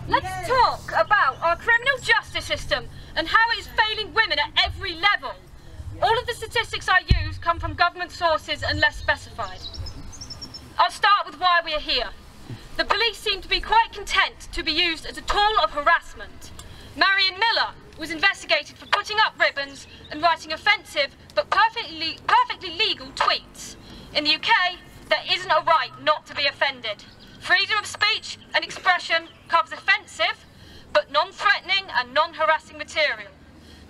Let's talk about our criminal justice system and how it is failing women at every level. All of the statistics I use come from government sources unless specified. I'll start with why we are here. The police seem to be quite content to be used as a tool of harassment. Marion Miller was investigated for putting up ribbons and writing offensive but perfectly legal tweets. In the UK, there isn't a right not to be offended. Freedom of speech and expression covers offensive but non-threatening and non-harassing material.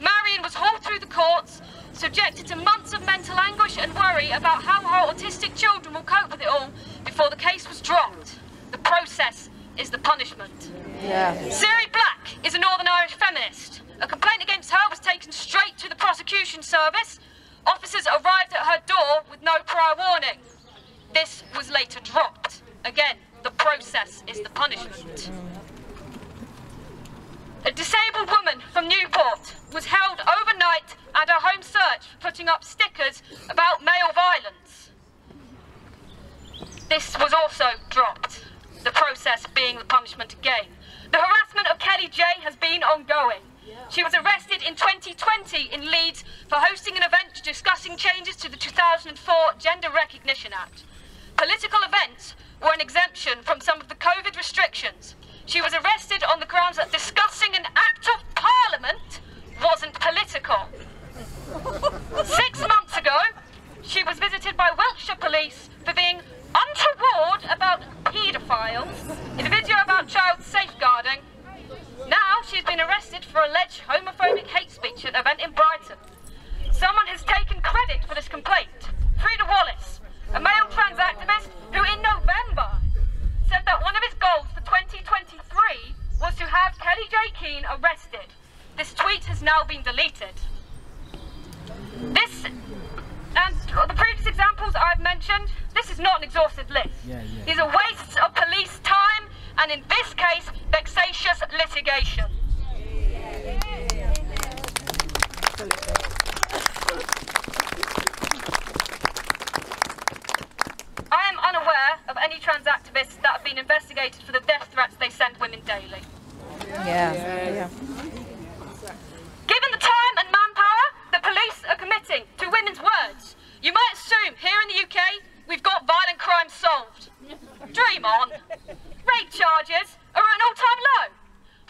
Marion was hauled through the courts, subjected to months of mental anguish and worry about how her autistic children will cope with it all before the case was dropped. The process is the punishment. Siri Black is a Northern Irish feminist. A complaint against her was taken straight to the prosecution service. Officers arrived at her door with no prior warning. This was later dropped. Again, the process is the punishment. A disabled woman from Newport was held overnight at her home search for putting up stickers about male violence. This was also dropped, the process being the punishment again. The harassment of Kelly J has been ongoing. She was arrested in 2020 in Leeds for hosting an event discussing changes to the 2004 Gender Recognition Act. Political events were an exemption from some of the COVID restrictions. She was arrested on the grounds that discussing an Act of Parliament wasn't political. 6 months ago, she was visited by Wiltshire police for being untoward about paedophiles in a video about child safeguarding. Now she's been arrested for alleged homophobic hate speech at an event in Brighton. Someone has taken credit for this complaint. Frida Wallace, a male trans activist who in November said that one of his goals for 2023 was to have Kelly J. Keane arrested. This tweet has now been deleted. This and the previous examples I've mentioned, this is not an exhaustive list. These are wastes of police time and, in this case, vexatious litigation. I am unaware of any trans activists that have been investigated for the death threats they send women daily. Given the time and manpower the police are committing to women's words, you might assume here in the UK we've got violent crime solved. Dream on. Rape charges are at an all-time low.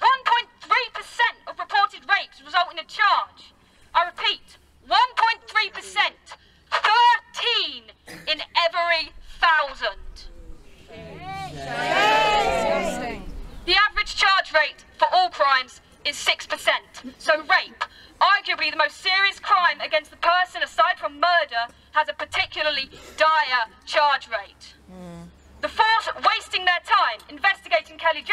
1.3% of reported rapes result in a charge. I repeat, 1.3%. 13 in every 1,000. The average charge rate for all crimes is 6%. So rape, arguably the most serious crime against the person aside from murder, has a particularly dire charge rate. The force wasting their time investigating Kelly J,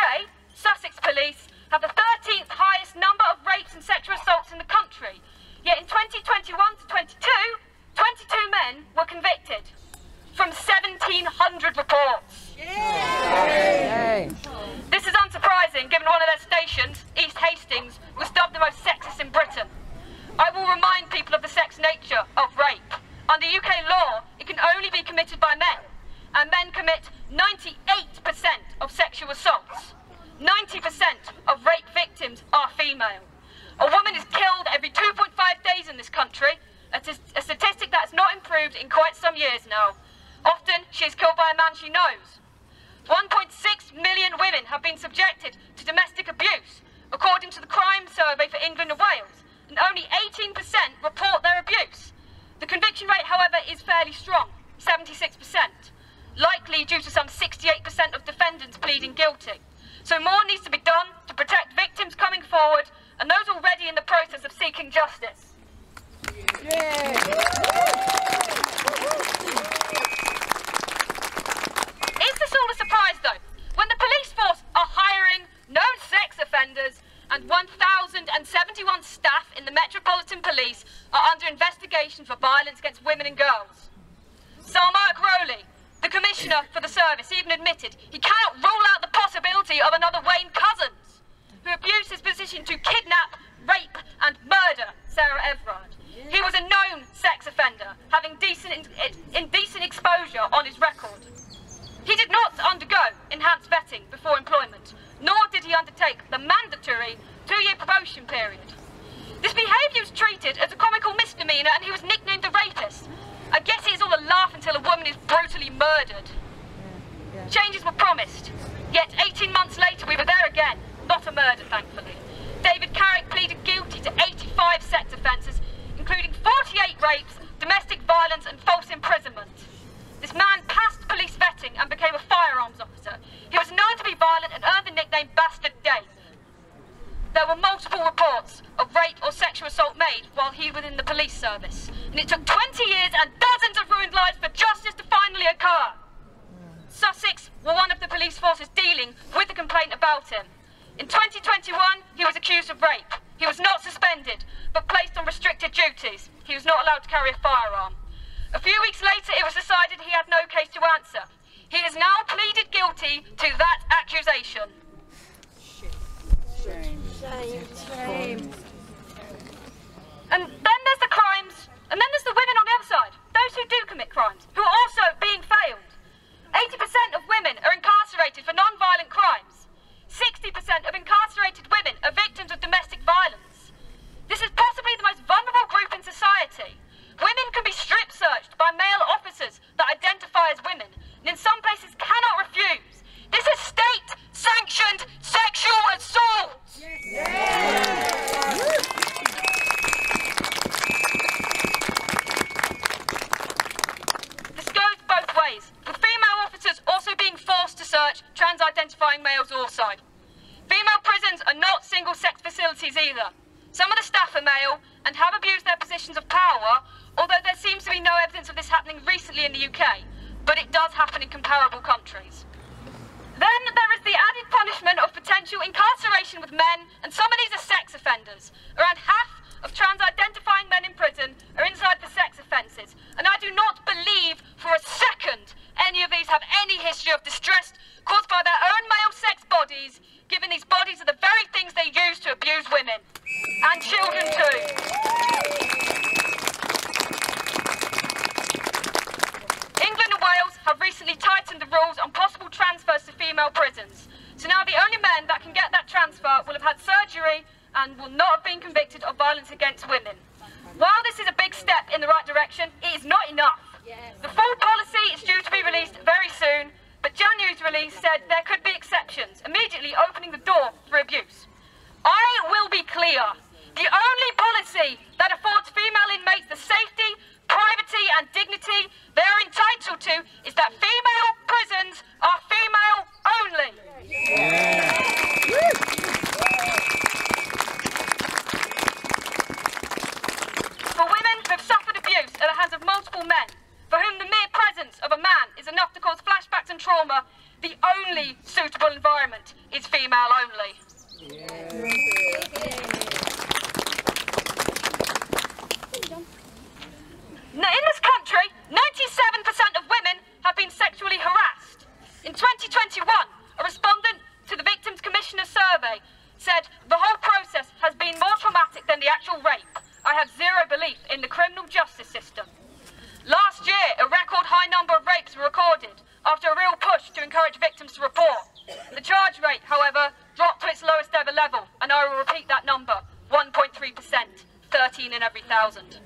Sussex police, have the 13th highest number of rapes and sexual assaults in the country. Yet in 2021 to 22 men were convicted from 1,700 reports. This is unsurprising given one of their stations, East Hastings, was dubbed the most sexist in Britain. I will remind people of the sex nature of rape. Under UK law, it can only be committed by men, and men commit 98% of sexual assaults. 90% of rape victims are female. A woman is killed every 2.5 days in this country, a statistic that has not improved in quite some years now. Often, she is killed by a man she knows. 1.6 million women have been subjected to domestic abuse, according to the Crime Survey for England and Wales, and only 18% report their abuse. The conviction rate, however, is fairly strong, 76%, likely due to some 68% of defendants pleading guilty. So more needs to be done to protect victims coming forward and those already in the process of seeking justice. Is this all a surprise, though? When the police force are hiring known sex offenders and 1,071 staff in the Metropolitan Police are under investigation for violence against women and girls. Sir Mark Rowley, the Commissioner for the service, even admitted he cannot rule out the possibility of another Wayne Couzens, who abused his position to kidnap, rape and murder Sarah Everard. He was a known sex offender, having indecent exposure on his record. He did not undergo enhanced vetting before employment, nor did did he undertake the mandatory 2-year probation period. This behaviour was treated as a comical misdemeanour and he was nicknamed the rapist. I guess it is all a laugh until a woman is brutally murdered. Changes were promised, yet 18 months later we were there again. Not a murder, thankfully. David Carrick pleaded guilty to 85 sex offences, including 48 rapes, domestic violence and false imprisonment. This man passed police vetting and became a firearms officer. He was known to be violent and earned the nickname Bastard Dave. There were multiple reports of rape or sexual assault made while he was in the police service, and it took 20 years and dozens of ruined lives for justice to finally occur. Sussex were one of the police forces dealing with the complaint about him. In 2021, he was accused of rape. He was not suspended, but placed on restricted duties. He was not allowed to carry a firearm. A few weeks later, it was decided he had no case to answer. He has now pleaded guilty to that accusation. Shame. And then there's the crimes, and then there's the women on the other side, those who do commit crimes, who are also being failed. 80% of women are incarcerated for non-violent crimes. 60% of incarcerated women are victims of domestic violence. This is possibly the most vulnerable group in society. Women can be strip-searched by male officers that identify as women, and in some places cannot refuse. This is state-sanctioned sexual assault! This goes both ways, with female officers also being forced to search trans-identifying males also. Female prisons are not single-sex facilities either. Some of the staff are male and have abused their positions of power, although there seems to be no evidence of this happening recently in the UK, but it does happen in comparable countries. Then there is the added punishment of potential incarceration with men, and some of these are sex offenders. Around half of trans-identifying men in prison are inside for sex offences, and I do not believe for a second any of these have any history of distress caused by their own male sex bodies, given these bodies are the very things they use to abuse women. And children too. England and Wales have recently tightened the rules on possible transfers to female prisons. So now the only men that can get that transfer will have had surgery and will not have been convicted of violence against women. While this is a big step in the right direction, it is not enough. The full policy is due to be released very soon, but January's release said there could be exceptions, immediately opening the door for abuse. I will be clear. The only policy that affords female inmates the safety, privacy and dignity they are entitled to is that female prisons are female only. For women who have suffered abuse at the hands of multiple men, for whom the mere presence of a man is enough to cause flashbacks and trauma, the only suitable environment is female only. Now, in this country, 97% of women have been sexually harassed. In 2021, a respondent to the Victims Commissioner survey said the whole process has been more traumatic than the actual rape. I have zero belief in the criminal justice system. Last year, a record high number of rapes were recorded after a real push to encourage victims to report. The charge rate, however, dropped to its lowest ever level, and I will repeat that number, 1.3%, 13 in every 1,000.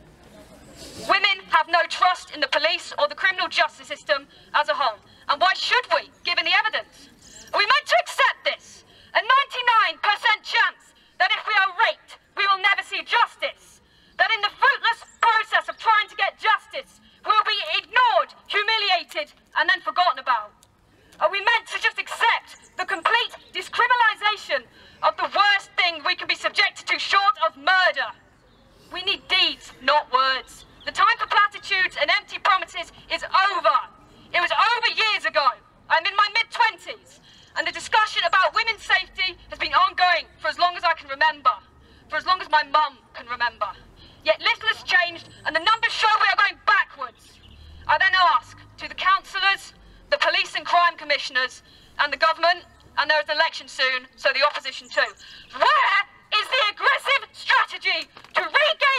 Women have no trust in the police or the criminal justice system as a whole. And why should we, given the evidence? Are we meant to accept this? A 99% chance that if we are raped, we will never see justice? That in the fruitless process of trying to get justice, we'll be ignored, humiliated, and then forgotten about? Are we meant to just accept the complete discriminalisation of the worst thing we can be subjected to short of murder? We need deeds, not words. The time for platitudes and empty promises is over. It was over years ago. I'm in my mid-20s, and the discussion about women's safety has been ongoing for as long as I can remember, for as long as my mum can remember. Yet little has changed, and the numbers show we are going backwards. I then ask to the councillors, the police and crime commissioners, and the government, and there is an election soon, so the opposition too. Where is the aggressive strategy to regain